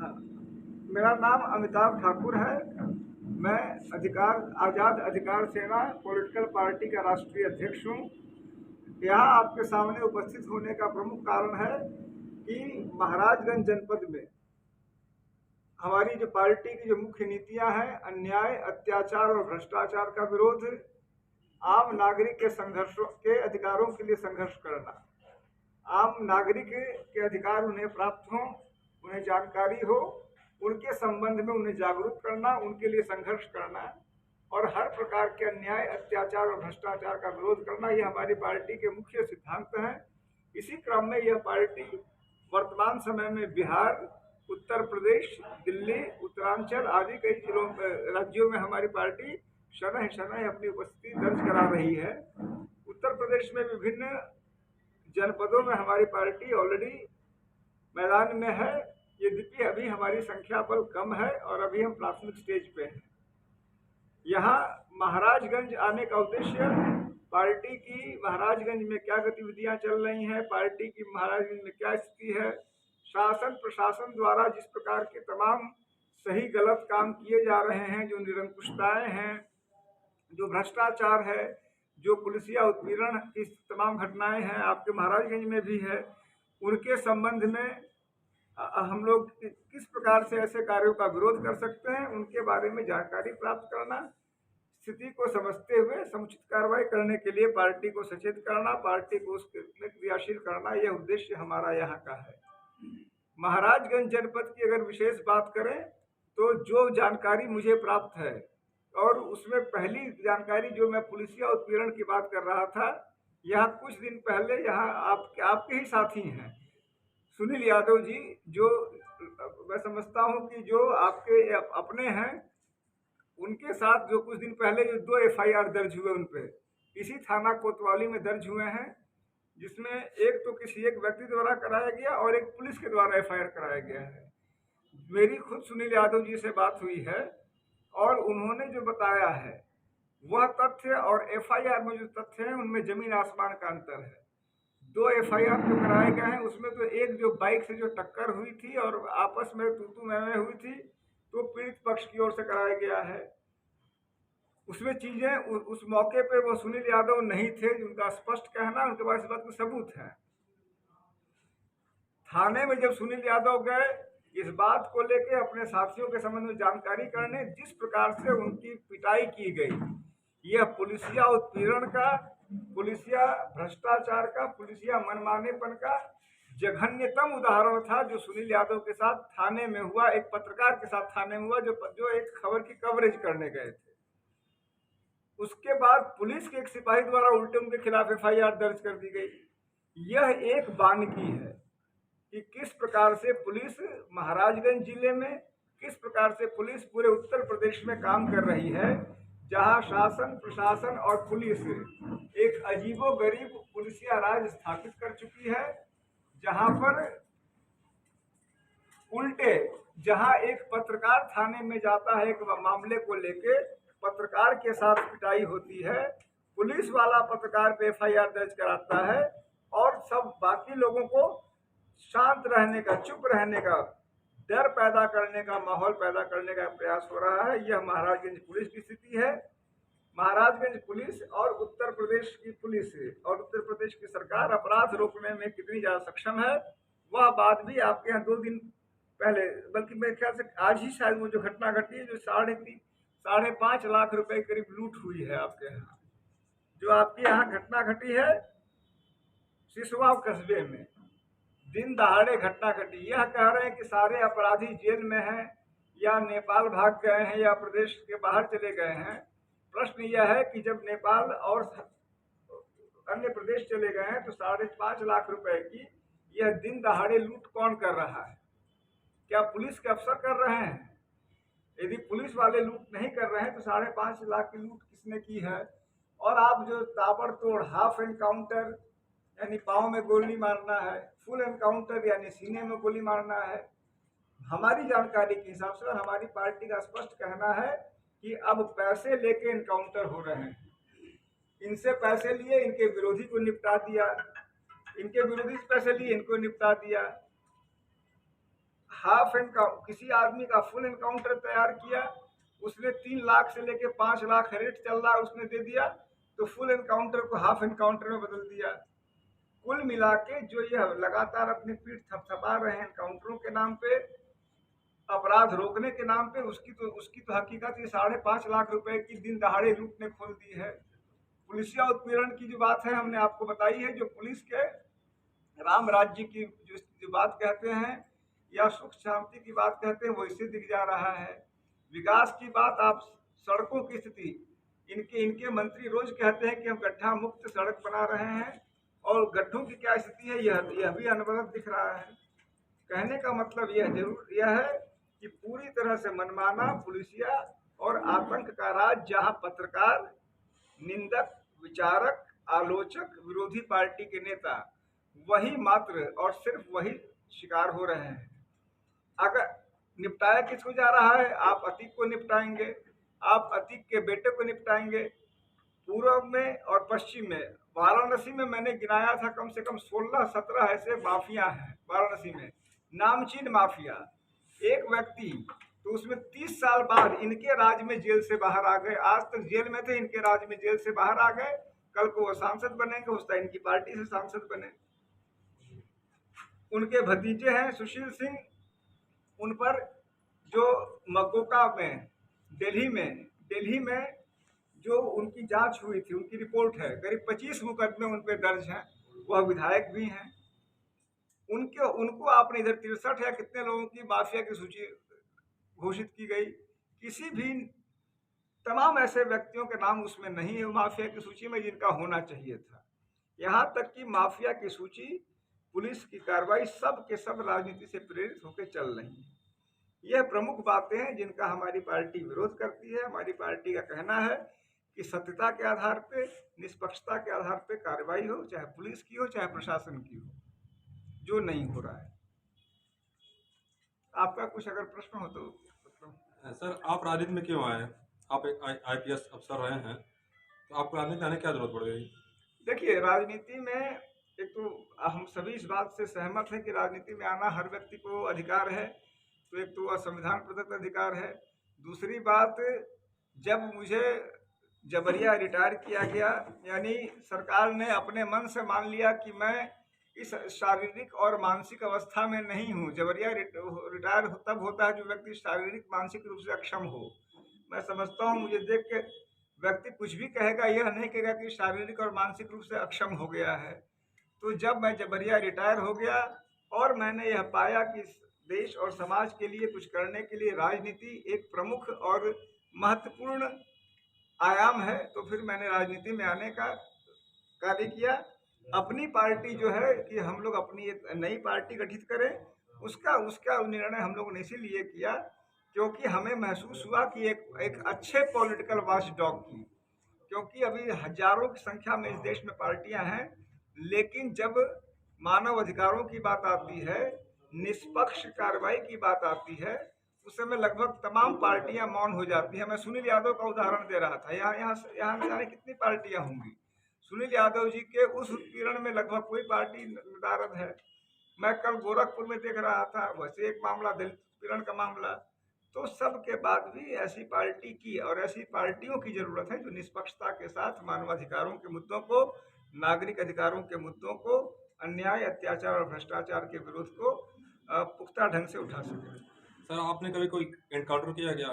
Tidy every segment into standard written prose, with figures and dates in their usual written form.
हाँ, मेरा नाम अमिताभ ठाकुर है। मैं आज़ाद अधिकार सेना पॉलिटिकल पार्टी का राष्ट्रीय अध्यक्ष हूँ। यहाँ आपके सामने उपस्थित होने का प्रमुख कारण है कि महाराजगंज जनपद में हमारी जो पार्टी की जो मुख्य नीतियाँ हैं, अन्याय, अत्याचार और भ्रष्टाचार का विरोध, आम नागरिक के संघर्षों के अधिकारों के लिए संघर्ष करना, आम नागरिक के अधिकार उन्हें प्राप्त हों, उन्हें जानकारी हो, उनके संबंध में उन्हें जागरूक करना, उनके लिए संघर्ष करना और हर प्रकार के अन्याय, अत्याचार और भ्रष्टाचार का विरोध करना, ये हमारी पार्टी के मुख्य सिद्धांत हैं। इसी क्रम में यह पार्टी वर्तमान समय में बिहार, उत्तर प्रदेश, दिल्ली, उत्तरांचल आदि कई राज्यों में हमारी पार्टी शनह शनह अपनी उपस्थिति दर्ज करा रही है। उत्तर प्रदेश में विभिन्न जनपदों में हमारी पार्टी ऑलरेडी मैदान में है। यद्यपि अभी हमारी संख्या बल कम है और अभी हम प्राथमिक स्टेज पे हैं। यहाँ महाराजगंज आने का उद्देश्य पार्टी की महाराजगंज में क्या गतिविधियां चल रही हैं, पार्टी की महाराजगंज में क्या स्थिति है, शासन प्रशासन द्वारा जिस प्रकार के तमाम सही गलत काम किए जा रहे हैं, जो निरंकुशताएं हैं, जो भ्रष्टाचार है, जो पुलिसिया उत्पीड़न की तमाम घटनाएं हैं, आपके महाराजगंज में भी है, उनके संबंध में हम लोग किस प्रकार से ऐसे कार्यों का विरोध कर सकते हैं, उनके बारे में जानकारी प्राप्त करना, स्थिति को समझते हुए समुचित कार्रवाई करने के लिए पार्टी को सचेत करना, पार्टी को उसमें क्रियाशील करना, यह उद्देश्य हमारा यहाँ का है। महाराजगंज जनपद की अगर विशेष बात करें तो जो जानकारी मुझे प्राप्त है, और उसमें पहली जानकारी जो मैं पुलिसिया उत्पीड़न की बात कर रहा था, यहाँ कुछ दिन पहले यहाँ आपके ही साथी हैं सुनील यादव जी, जो मैं समझता हूँ कि जो आपके अपने हैं, उनके साथ जो कुछ दिन पहले जो 2 एफआईआर दर्ज हुए उन पे इसी थाना कोतवाली में दर्ज हुए हैं, जिसमें एक तो किसी एक व्यक्ति द्वारा कराया गया और एक पुलिस के द्वारा एफआईआर कराया गया है। मेरी खुद सुनील यादव जी से बात हुई है और उन्होंने जो बताया है वह तथ्य और एफआईआर में जो तथ्य है उनमें जमीन आसमान का अंतर है। 2 एफआईआर जो कराए गए हैं उसमें तो एक जो बाइक से जो टक्कर हुई थी और आपस में तू मैं हुई थी, तो पीड़ित पक्ष की ओर से कराया गया है। उसमें चीजें उस मौके पे वो सुनील यादव नहीं थे, उनका स्पष्ट कहना, उनके पास इस बात के सबूत है। थाने में जब सुनील यादव गए इस बात को लेके अपने साथियों के संबंध में जानकारी करने, जिस प्रकार से उनकी पिटाई की गई, यह पुलिसिया उत्पीड़न का, पुलिसिया भ्रष्टाचार का, पुलिसिया मनमानेपन का जघन्यतम उदाहरण था, जो सुनील यादव के साथ थाने में हुआ, एक पत्रकार के साथ थाने में हुआ जो एक खबर की कवरेज करने गए थे। उसके बाद पुलिस के एक सिपाही द्वारा उल्टे उनके खिलाफ एफआईआर दर्ज कर दी गई। यह एक बानगी है कि किस प्रकार से पुलिस महाराजगंज जिले में, किस प्रकार से पुलिस पूरे उत्तर प्रदेश में काम कर रही है, जहां शासन प्रशासन और पुलिस एक अजीबोगरीब पुलिसिया राज स्थापित कर चुकी है, जहां पर उल्टे, जहां एक पत्रकार थाने में जाता है एक मामले को लेके, पत्रकार के साथ पिटाई होती है, पुलिस वाला पत्रकार पे एफआईआर दर्ज कराता है और सब बाकी लोगों को शांत रहने का, चुप रहने का, डर पैदा करने का, माहौल पैदा करने का प्रयास हो रहा है। यह महाराजगंज पुलिस की स्थिति है। महाराजगंज पुलिस और उत्तर प्रदेश की पुलिस और उत्तर प्रदेश की सरकार अपराध रोकने में कितनी ज्यादा सक्षम है, वह बात भी आपके यहाँ 2 दिन पहले, बल्कि मेरे ख्याल से आज ही शायद वो जो घटना घटी है, जो 3.5 लाख रुपए करीब लूट हुई है आपके यहाँ, जो आपके यहाँ घटना घटी है सिसवा कस्बे में, दिन दहाड़े घटना घटी। यह कह रहे हैं कि सारे अपराधी जेल में हैं या नेपाल भाग गए हैं या प्रदेश के बाहर चले गए हैं। प्रश्न यह है कि जब नेपाल और अन्य प्रदेश चले गए हैं तो 5.5 लाख रुपए की यह दिन दहाड़े लूट कौन कर रहा है? क्या पुलिस के अफसर कर रहे हैं? यदि पुलिस वाले लूट नहीं कर रहे हैं तो 5.5 लाख की लूट किसने की है? और आप जो ताबड़तोड़ हाफ एनकाउंटर यानी पाँव में गोली मारना है, फुल एनकाउंटर यानी सीने में गोली मारना है, हमारी जानकारी के हिसाब से और हमारी पार्टी का स्पष्ट कहना है कि अब पैसे लेके एनकाउंटर हो रहे हैं। इनसे पैसे लिए, इनके विरोधी को निपटा दिया, इनके विरोधी से पैसे लिए, इनको निपटा दिया। किसी आदमी का फुल एनकाउंटर तैयार किया, उसने 3 लाख से लेके 5 लाख रेट चल रहा है उसने दे दिया, तो फुल एनकाउंटर को हाफ एनकाउंटर में बदल दिया। कुल मिला के जो यह लगातार अपनी पीठ थपथपा रहे हैं एनकाउंटरों के नाम पे, अपराध रोकने के नाम पे, उसकी तो हकीकत ये 5.5 लाख रुपए की दिन दहाड़े लूट ने खोल दी है। पुलिसिया उत्पीड़न की जो बात है हमने आपको बताई है, जो पुलिस के राम राज्य की जो बात कहते हैं या सुख शांति की बात कहते हैं, वो इससे दिख जा रहा है। विकास की बात, आप सड़कों की स्थिति, इनके मंत्री रोज कहते हैं कि हम गड्ढा मुक्त सड़क बना रहे हैं, और गड्ढों की क्या स्थिति है यह भी अनवरत दिख रहा है। कहने का मतलब यह है कि पूरी तरह से मनमाना पुलिसिया और आतंक का राज, जहां पत्रकार, निंदक, विचारक, आलोचक, विरोधी पार्टी के नेता वही मात्र और सिर्फ वही शिकार हो रहे हैं। अगर निपटाया किसको जा रहा है? आप अतीक को निपटाएंगे, आप अतीक के बेटे को निपटाएंगे। पूर्व में और पश्चिम में, वाराणसी में मैंने गिनाया था कम से कम 16-17 ऐसे माफिया हैं वाराणसी में, नामचीन माफिया। एक व्यक्ति तो उसमें 30 साल बाद इनके राज में जेल से बाहर आ गए, आज तक जेल में थे, इनके राज में जेल से बाहर आ गए, कल को वो सांसद बनेंगे, उसका इनकी पार्टी से सांसद बने। उनके भतीजे हैं सुशील सिंह, उन पर जो मकोका में दिल्ली में जो उनकी जांच हुई थी, उनकी रिपोर्ट है, करीब 25 मुकदमे उन पर दर्ज हैं, वह विधायक भी हैं। उनको आपने इधर 63 या कितने लोगों की माफिया की सूची घोषित की गई, किसी भी तमाम ऐसे व्यक्तियों के नाम उसमें नहीं है माफिया की सूची में जिनका होना चाहिए था। यहाँ तक कि माफिया की सूची, पुलिस की कार्रवाई, सब के सब राजनीति से प्रेरित होकर चल रही है। यह प्रमुख बातें हैं जिनका हमारी पार्टी विरोध करती है। हमारी पार्टी का कहना है कि सत्यता के आधार पे, निष्पक्षता के आधार पे कार्रवाई हो, चाहे पुलिस की हो चाहे प्रशासन की हो, जो नहीं हो रहा है। आपका कुछ अगर प्रश्न हो तो सर, आप राजनीति में क्यों आए? आप एक IPS अफसर रहे हैं, तो आपको राजनीति में आने की क्या जरूरत पड़ गई? देखिए, राजनीति में एक तो हम सभी इस बात से सहमत हैं कि राजनीति में आना हर व्यक्ति को अधिकार है, तो एक तो संविधान प्रदत्त अधिकार है। दूसरी बात, जब मुझे जबरिया रिटायर किया गया, यानी सरकार ने अपने मन से मान लिया कि मैं इस शारीरिक और मानसिक अवस्था में नहीं हूँ। जबरिया रिटायर तब होता है जो व्यक्ति शारीरिक मानसिक रूप से अक्षम हो। मैं समझता हूँ, मुझे देख के व्यक्ति कुछ भी कहेगा, यह नहीं कहेगा कि शारीरिक और मानसिक रूप से अक्षम हो गया है। तो जब मैं जबरिया रिटायर हो गया और मैंने यह पाया कि देश और समाज के लिए कुछ करने के लिए राजनीति एक प्रमुख और महत्वपूर्ण आयाम है, तो फिर मैंने राजनीति में आने का कार्य किया। अपनी पार्टी जो है कि हम लोग अपनी एक नई पार्टी गठित करें, उसका निर्णय हम लोगों ने इसीलिए किया क्योंकि हमें महसूस हुआ कि एक अच्छे पॉलिटिकल वॉचडॉग की, क्योंकि अभी हजारों की संख्या में इस देश में पार्टियां हैं, लेकिन जब मानव अधिकारों की बात आती है, निष्पक्ष कार्रवाई की बात आती है, उस समय लगभग तमाम पार्टियां मौन हो जाती हैं। मैं सुनील यादव का उदाहरण दे रहा था, यहाँ न जाने कितनी पार्टियां होंगी। सुनील यादव जी के उस उत्पीड़न में लगभग कोई पार्टी नदारद है। मैं कल गोरखपुर में देख रहा था, वैसे एक मामला दलित उत्पीड़न का मामला। तो सब के बाद भी ऐसी पार्टी की और ऐसी पार्टियों की जरूरत है जो निष्पक्षता के साथ मानवाधिकारों के मुद्दों को, नागरिक अधिकारों के मुद्दों को, अन्याय, अत्याचार और भ्रष्टाचार के विरोध को पुख्ता ढंग से उठा सके। सर, आपने कभी कोई एनकाउंटर किया क्या?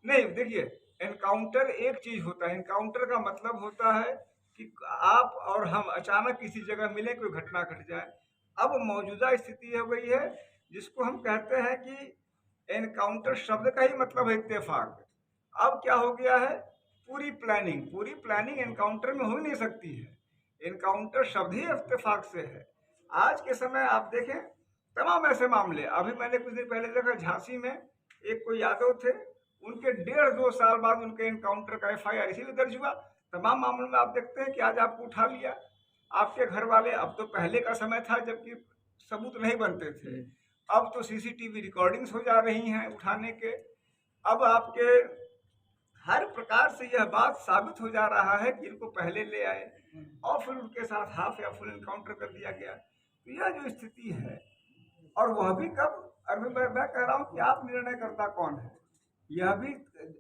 नहीं, देखिए, एनकाउंटर एक चीज होता है। एनकाउंटर का मतलब होता है कि आप और हम अचानक किसी जगह मिले, कोई घटना घट जाए। अब मौजूदा स्थिति हो गई है जिसको हम कहते हैं कि एनकाउंटर शब्द का ही मतलब है इत्तेफाक। अब क्या हो गया है, पूरी प्लानिंग एनकाउंटर में हो नहीं सकती है। एनकाउंटर शब्द ही इत्तेफाक से है। आज के समय आप देखें, तमाम ऐसे मामले, अभी मैंने कुछ दिन पहले देखा, झांसी में एक कोई यादव थे, उनके 1.5-2 साल बाद उनके एनकाउंटर का FIR इसीलिए दर्ज हुआ। तमाम मामलों में आप देखते हैं कि आज आपको उठा लिया, आपके घर वाले, अब तो पहले का समय था जबकि सबूत नहीं बनते थे, अब तो CCTV रिकॉर्डिंग्स हो जा रही हैं उठाने के। अब आपके हर प्रकार से यह बात साबित हो जा रहा है कि इनको पहले ले आए और फिर उनके साथ हाफ या फुल एनकाउंटर कर दिया गया। तो यह जो स्थिति है, और वह भी कब, अभी मैं कह रहा हूँ कि आप निर्णय करता कौन है, यह भी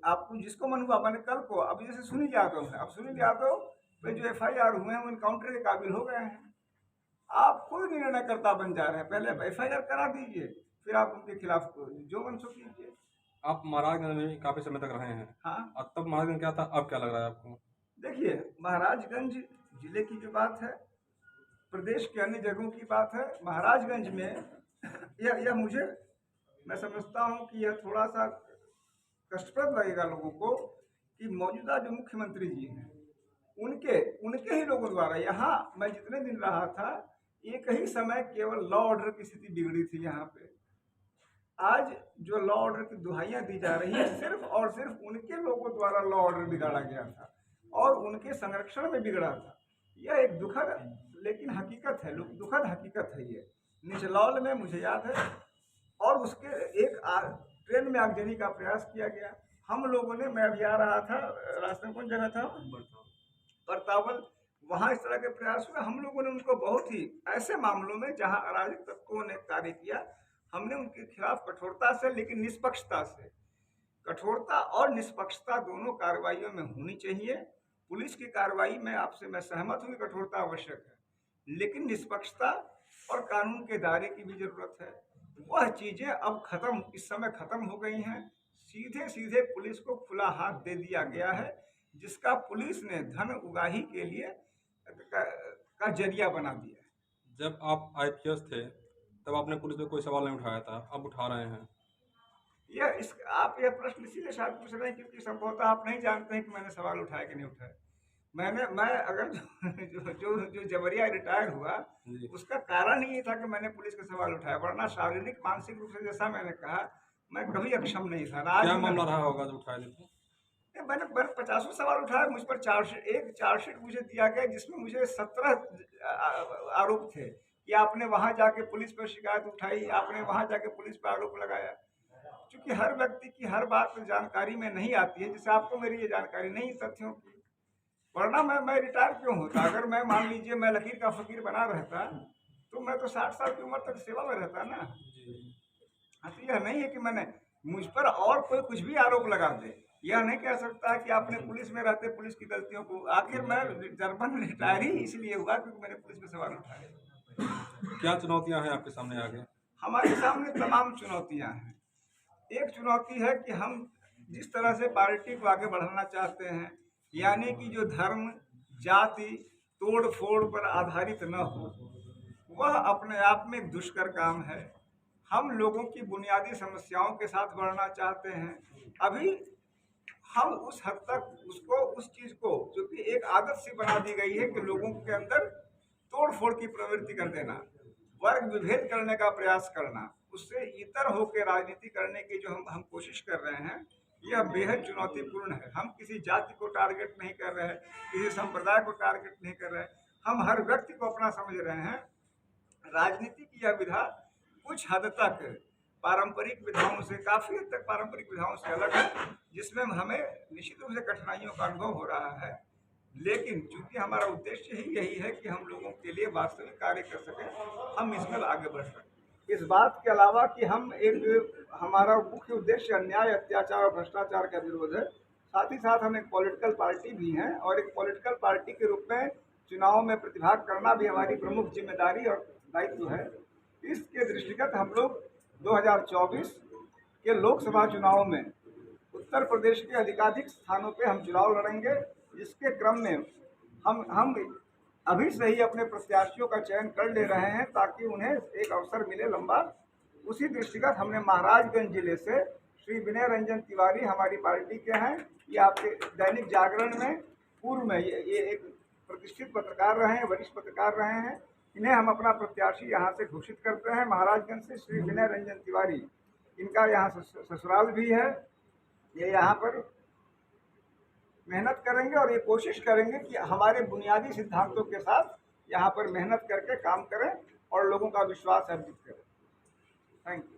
आपको जिसको मन हुआ। मैंने कल को अभी जैसे सुनील यादव है, अब सुनील यादव पे जो FIR हुए हैं वो इनकाउंटर के काबिल हो गए हैं। आप खुद निर्णयकर्ता बन जा रहे हैं, पहले FIR करा दीजिए, फिर आप उनके खिलाफ जो मन सो कीजिए। आप महाराजगंज में काफी समय तक रहे हैं। हाँ, और तब महाराजगंज क्या था, अब क्या लग रहा है आपको? देखिए, महाराजगंज जिले की जो बात है, प्रदेश के अन्य जगहों की बात है, महाराजगंज में यह मुझे, मैं समझता हूँ कि यह थोड़ा सा कष्टप्रद लगेगा लोगों को कि मौजूदा जो मुख्यमंत्री जी हैं उनके उनके ही लोगों द्वारा, यहाँ मैं जितने दिन रहा था एक ही समय केवल लॉ ऑर्डर की स्थिति बिगड़ी थी यहाँ पे। आज जो लॉ ऑर्डर की दुहाइयां दी जा रही है, सिर्फ और सिर्फ उनके लोगों द्वारा लॉ ऑर्डर बिगाड़ा गया था और उनके संरक्षण में बिगड़ा था। यह एक दुखद लेकिन हकीकत है, दुखद हकीकत है। ये निचलौल में मुझे याद है, और उसके एक ट्रेन में आगजनी का प्रयास किया गया। हम लोगों ने, मैं अभी आ रहा था, रास्ते में कौन जगह था, बरतावल, वहाँ इस तरह के प्रयास हुए। हम लोगों ने उनको बहुत ही ऐसे मामलों में जहाँ अराजक तत्वों ने कार्य किया, हमने उनके खिलाफ कठोरता से लेकिन निष्पक्षता से, कठोरता और निष्पक्षता दोनों कार्रवाइयों में होनी चाहिए। पुलिस की कार्रवाई में आपसे मैं सहमत हूँ, कठोरता आवश्यक है, लेकिन निष्पक्षता और कानून के दायरे की भी जरूरत है। वह चीजें अब खत्म, इस समय खत्म हो गई हैं। सीधे सीधे पुलिस को खुला हाथ दे दिया गया है, जिसका पुलिस ने धन उगाही के लिए का जरिया बना दिया है। जब आप IPS थे तब आपने पुलिस पे कोई सवाल नहीं उठाया था, अब उठा रहे हैं। आप यह प्रश्न इसीलिए शायद पूछ रहे हैं क्योंकि संभवतः आप नहीं जानते हैं कि मैंने सवाल उठाया कि नहीं उठाया। मैं अगर जो जबरिया रिटायर हुआ उसका कारण ही ये था कि मैंने पुलिस का सवाल उठाया, वरना शारीरिक मानसिक रूप से, जैसा मैंने कहा, मैं कभी अक्षम नहीं था। क्या मामला रहा होगा जो उठाया नहीं? मैंने 50 सवाल उठाया, मुझ पर चार्जशीट मुझे दिया गया जिसमें मुझे 17 आरोप थे कि आपने वहां जाके पुलिस पर शिकायत उठाई, आपने वहां जाके पुलिस पर आरोप लगाया। क्योंकि हर व्यक्ति की हर बात जानकारी में नहीं आती है, जैसे आपको मेरी ये जानकारी नहीं तथ्यों की, वरना मैं रिटायर क्यों होता। अगर मैं, मान लीजिए, मैं लकीर का फकीर बना रहता तो मैं तो 60 साल की उम्र तक सेवा में रहता ना। हाँ, तो यह नहीं है कि मैंने, मुझ पर और कोई कुछ भी आरोप लगा दे, यह नहीं कह सकता कि आपने पुलिस में रहते पुलिस की गलतियों को। आखिर मैं जर्मन रिटायर ही इसलिए हुआ क्योंकि मैंने पुलिस में सवाल उठाए। क्या चुनौतियां हैं आपके सामने आगे? हमारे सामने तमाम चुनौतियां हैं। एक चुनौती है कि हम जिस तरह से पार्टी को आगे बढ़ाना चाहते हैं, यानी कि जो धर्म जाति तोड़ फोड़ पर आधारित न हो, वह अपने आप में एक दुष्कर काम है। हम लोगों की बुनियादी समस्याओं के साथ बढ़ना चाहते हैं। अभी हम उस हद तक उस चीज को, जो कि एक आदत सी बना दी गई है कि लोगों के अंदर तोड़ फोड़ की प्रवृत्ति कर देना, वर्ग विभेद करने का प्रयास करना, उससे इतर होकर राजनीति करने की जो हम कोशिश कर रहे हैं, यह बेहद चुनौतीपूर्ण है। हम किसी जाति को टारगेट नहीं कर रहे हैं, किसी संप्रदाय को टारगेट नहीं कर रहे हैं, हम हर व्यक्ति को अपना समझ रहे हैं। राजनीति की यह विधा कुछ हद तक पारंपरिक विधाओं से, काफी हद तक पारंपरिक विधाओं से अलग है, जिसमें हमें निश्चित रूप से कठिनाइयों का अनुभव हो रहा है। लेकिन चूंकि हमारा उद्देश्य ही यही है कि हम लोगों के लिए वास्तविक कार्य कर सकें, हम इसमें आगे बढ़ सकें। इस बात के अलावा कि हमारा मुख्य उद्देश्य अन्याय, अत्याचार और भ्रष्टाचार का विरोध है, साथ ही साथ हम एक पॉलिटिकल पार्टी भी हैं, और एक पॉलिटिकल पार्टी के रूप में चुनाव में प्रतिभाग करना भी हमारी प्रमुख जिम्मेदारी और दायित्व है। इसके दृष्टिगत हम लोग 2024 के लोकसभा चुनाव में उत्तर प्रदेश के अधिकाधिक स्थानों पे हम चुनाव लड़ेंगे, जिसके क्रम में हम अभी से ही अपने प्रत्याशियों का चयन कर ले रहे हैं ताकि उन्हें एक अवसर मिले लंबा। उसी दृष्टिगत हमने महाराजगंज जिले से श्री विनय रंजन तिवारी हमारी पार्टी के हैं। ये आपके दैनिक जागरण में पूर्व में ये एक प्रतिष्ठित पत्रकार रहे हैं, वरिष्ठ पत्रकार रहे हैं। इन्हें हम अपना प्रत्याशी यहाँ से घोषित करते हैं। महाराजगंज से श्री विनय रंजन तिवारी, इनका यहाँ ससुराल भी है। ये यहाँ पर मेहनत करेंगे और ये कोशिश करेंगे कि हमारे बुनियादी सिद्धांतों के साथ यहाँ पर मेहनत करके काम करें और लोगों का विश्वास अर्जित करें। Thank you.